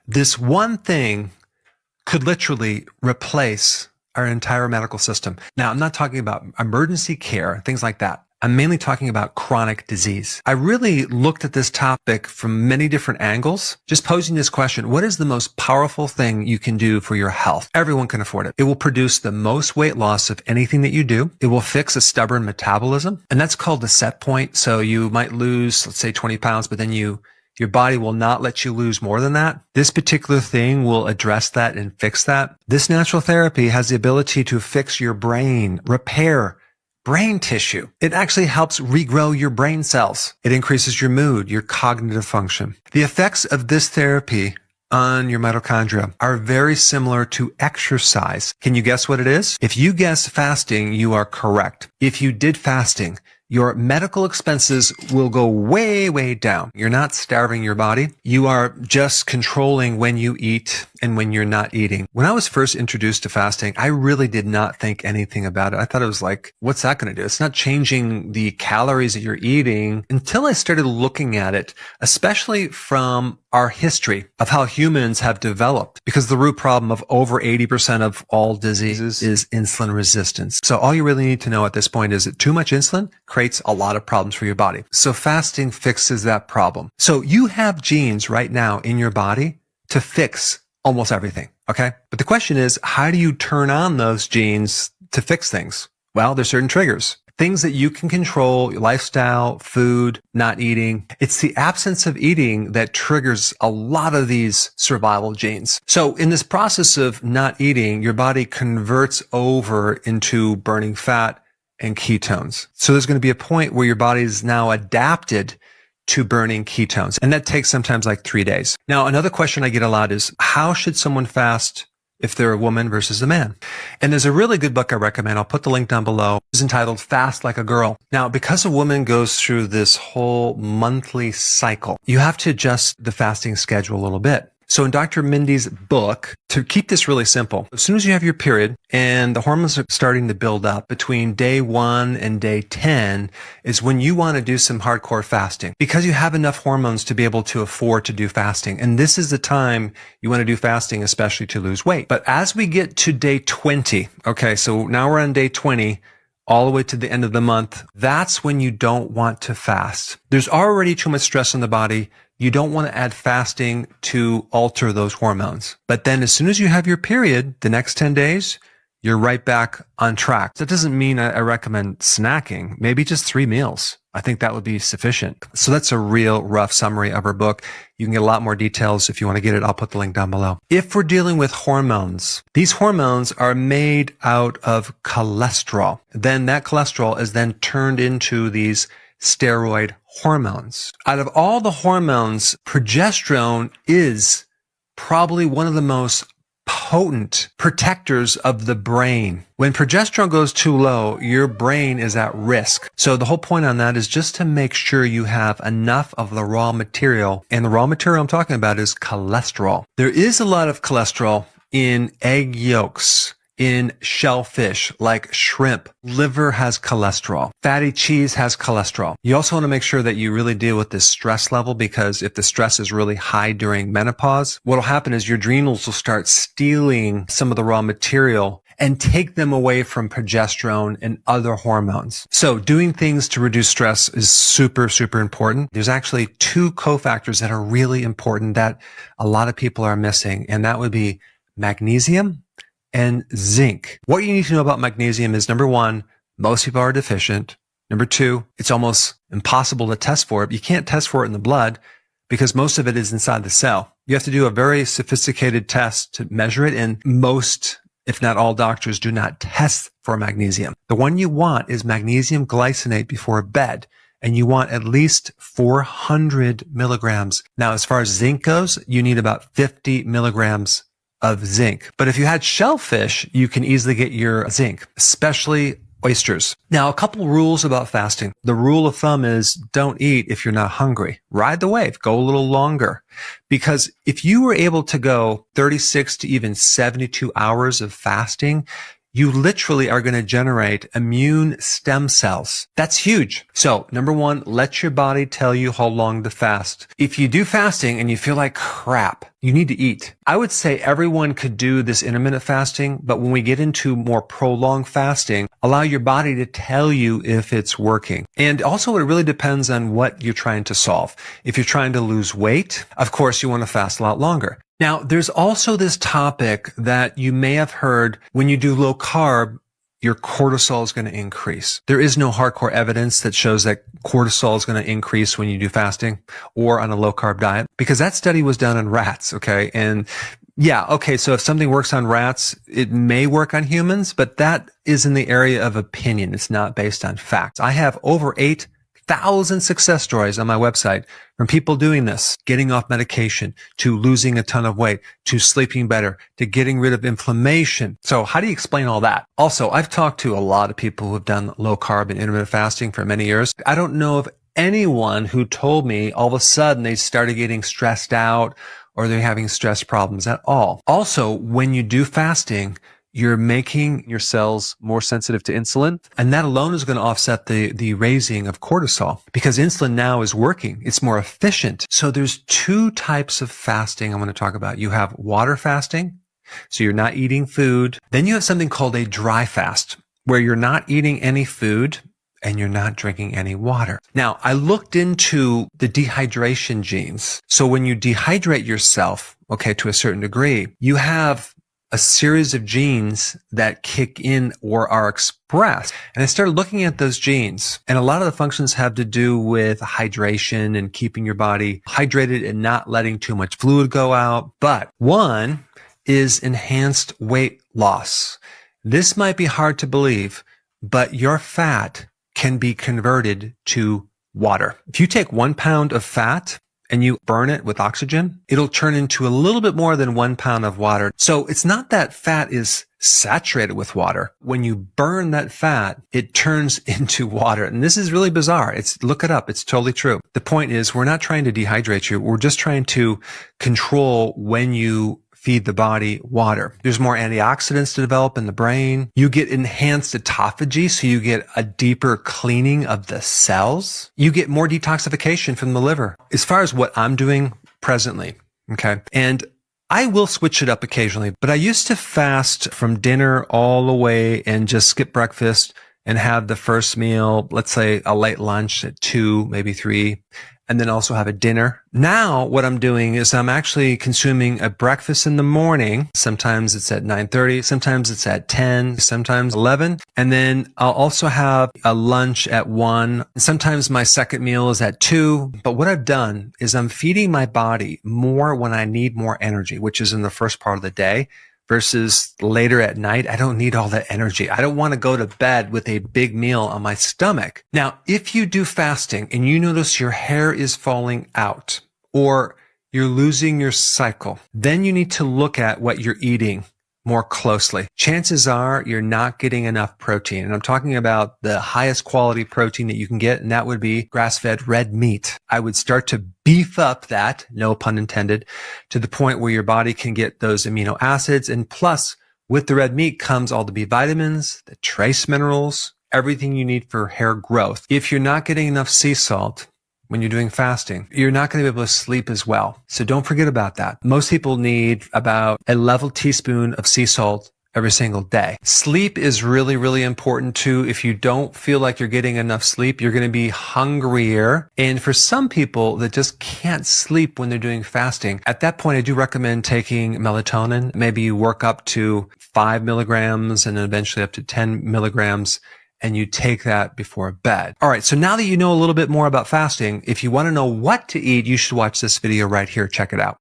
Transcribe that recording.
This one thing could literally replace our entire medical system. Now, I'm not talking about emergency care, things like that. I'm mainly talking about chronic disease. I really looked at this topic from many different angles, just posing this question: what is the most powerful thing you can do for your health? Everyone can afford it. It will produce the most weight loss of anything that you do. It will fix a stubborn metabolism, and that's called the set point. So you might lose, let's say 20 pounds, but then your body will not let you lose more than that. This particular thing will address that and fix that. This natural therapy has the ability to fix your brain, repair brain tissue. It actually helps regrow your brain cells. It increases your mood, your cognitive function. The effects of this therapy on your mitochondria are very similar to exercise. Can you guess what it is? If you guess fasting, you are correct. If you did fasting, your medical expenses will go way, way down. You're not starving your body. You are just controlling when you eat and when you're not eating. When I was first introduced to fasting, I really did not think anything about it. I thought it was like, what's that going to do? It's not changing the calories that you're eating, until I started looking at it, especially from our history of how humans have developed, because the root problem of over 80% of all diseases is insulin resistance. So all you really need to know at this point is that too much insulin creates a lot of problems for your body. So fasting fixes that problem. So you have genes right now in your body to fix almost everything. Okay. But the question is, how do you turn on those genes to fix things? Well, there's certain triggers. Things that you can control: your lifestyle, food, not eating. It's the absence of eating that triggers a lot of these survival genes. So in this process of not eating, your body converts over into burning fat and ketones. So there's going to be a point where your body is now adapted to burning ketones. And that takes sometimes like 3 days. Now, another question I get a lot is, how should someone fast if they're a woman versus a man? And there's a really good book I recommend. I'll put the link down below. It's entitled Fast Like a Girl. Now, because a woman goes through this whole monthly cycle, you have to adjust the fasting schedule a little bit. So in Dr. Mindy's book, to keep this really simple, as soon as you have your period and the hormones are starting to build up, between day 1 and day 10 is when you want to do some hardcore fasting, because you have enough hormones to be able to afford to do fasting. And this is the time you want to do fasting, especially to lose weight. But as we get to day 20, okay, so now we're on day 20, all the way to the end of the month, that's when you don't want to fast. There's already too much stress on the body. You don't want to add fasting to alter those hormones. But then as soon as you have your period, the next 10 days, you're right back on track. That doesn't mean I recommend snacking. Maybe just 3 meals. I think that would be sufficient. So that's a real rough summary of her book. You can get a lot more details if you want to get it. I'll put the link down below. If we're dealing with hormones, these hormones are made out of cholesterol. Then that cholesterol is then turned into these steroid hormones. Out of all the hormones, progesterone is probably one of the most potent protectors of the brain. When progesterone goes too low, your brain is at risk. So the whole point on that is just to make sure you have enough of the raw material. And the raw material I'm talking about is cholesterol. There is a lot of cholesterol in egg yolks, in shellfish like shrimp. Liver has cholesterol. Fatty cheese has cholesterol. You also want to make sure that you really deal with this stress level, because if the stress is really high during menopause, what will happen is your adrenals will start stealing some of the raw material and take them away from progesterone and other hormones. So doing things to reduce stress is super, super important. There's actually 2 cofactors that are really important that a lot of people are missing, and that would be magnesium and zinc. What you need to know about magnesium is, number 1, most people are deficient. Number 2, it's almost impossible to test for it. You can't test for it in the blood because most of it is inside the cell. You have to do a very sophisticated test to measure it, and most, if not all, doctors do not test for magnesium. The one you want is magnesium glycinate before bed, and you want at least 400 milligrams. Now, as far as zinc goes, you need about 50 milligrams of zinc. But if you had shellfish, you can easily get your zinc, especially oysters. Now, a couple rules about fasting. The rule of thumb is don't eat if you're not hungry. Ride the wave. Go a little longer. Because if you were able to go 36 to even 72 hours of fasting, you literally are going to generate immune stem cells. That's huge. So number one, let your body tell you how long to fast. If you do fasting and you feel like crap, you need to eat. I would say everyone could do this intermittent fasting, but when we get into more prolonged fasting, allow your body to tell you if it's working. And also it really depends on what you're trying to solve. If you're trying to lose weight, of course you want to fast a lot longer. Now, there's also this topic that you may have heard when you do low carb, your cortisol is going to increase. There is no hardcore evidence that shows that cortisol is going to increase when you do fasting or on a low carb diet, because that study was done on rats. Okay. And yeah. Okay. So if something works on rats, it may work on humans, but that is in the area of opinion. It's not based on facts. I have over 8,000 success stories on my website from people doing this, getting off medication, to losing a ton of weight, to sleeping better, to getting rid of inflammation. So how do you explain all that? Also, I've talked to a lot of people who have done low carb and intermittent fasting for many years. I don't know of anyone who told me all of a sudden they started getting stressed out or they're having stress problems at all. Also, when you do fasting, you're making your cells more sensitive to insulin, and that alone is going to offset the raising of cortisol, because insulin now is working. It's more efficient. So there's two types of fasting I want to talk about. You have water fasting, so you're not eating food. Then you have something called a dry fast, where you're not eating any food and you're not drinking any water. Now, I looked into the dehydration genes. So when you dehydrate yourself, okay, to a certain degree, you have a series of genes that kick in or are expressed. And I started looking at those genes, and a lot of the functions have to do with hydration and keeping your body hydrated and not letting too much fluid go out. But one is enhanced weight loss. This might be hard to believe, but your fat can be converted to water. If you take 1 pound of fat and you burn it with oxygen, it'll turn into a little bit more than 1 pound of water. So it's not that fat is saturated with water. When you burn that fat, it turns into water. And this is really bizarre. Look it up. It's totally true. The point is, we're not trying to dehydrate you. We're just trying to control when you feed the body water. There's more antioxidants to develop in the brain. You get enhanced autophagy, so you get a deeper cleaning of the cells. You get more detoxification from the liver. As far as what I'm doing presently, okay, and I will switch it up occasionally, but I used to fast from dinner all the way and just skip breakfast and have the first meal, let's say a late lunch at 2, maybe 3, and then also have a dinner. Now what I'm doing is I'm actually consuming a breakfast in the morning. Sometimes it's at 9:30, sometimes it's at 10, sometimes 11. And then I'll also have a lunch at 1. Sometimes my second meal is at 2. But what I've done is I'm feeding my body more when I need more energy, which is in the first part of the day, versus later at night. I don't need all that energy. I don't want to go to bed with a big meal on my stomach. Now, if you do fasting and you notice your hair is falling out or you're losing your cycle, then you need to look at what you're eating more closely. Chances are you're not getting enough protein. And I'm talking about the highest quality protein that you can get, and that would be grass-fed red meat. I would start to beef up that, no pun intended, to the point where your body can get those amino acids. And plus, with the red meat comes all the B vitamins, the trace minerals, everything you need for hair growth. If you're not getting enough sea salt when you're doing fasting, you're not going to be able to sleep as well. So don't forget about that. Most people need about a level teaspoon of sea salt every single day. Sleep is really, really important too. If you don't feel like you're getting enough sleep, you're going to be hungrier. And for some people that just can't sleep when they're doing fasting, at that point, I do recommend taking melatonin. Maybe you work up to 5 milligrams and then eventually up to 10 milligrams. And you take that before bed. All right. So now that you know a little bit more about fasting, if you want to know what to eat, you should watch this video right here. Check it out.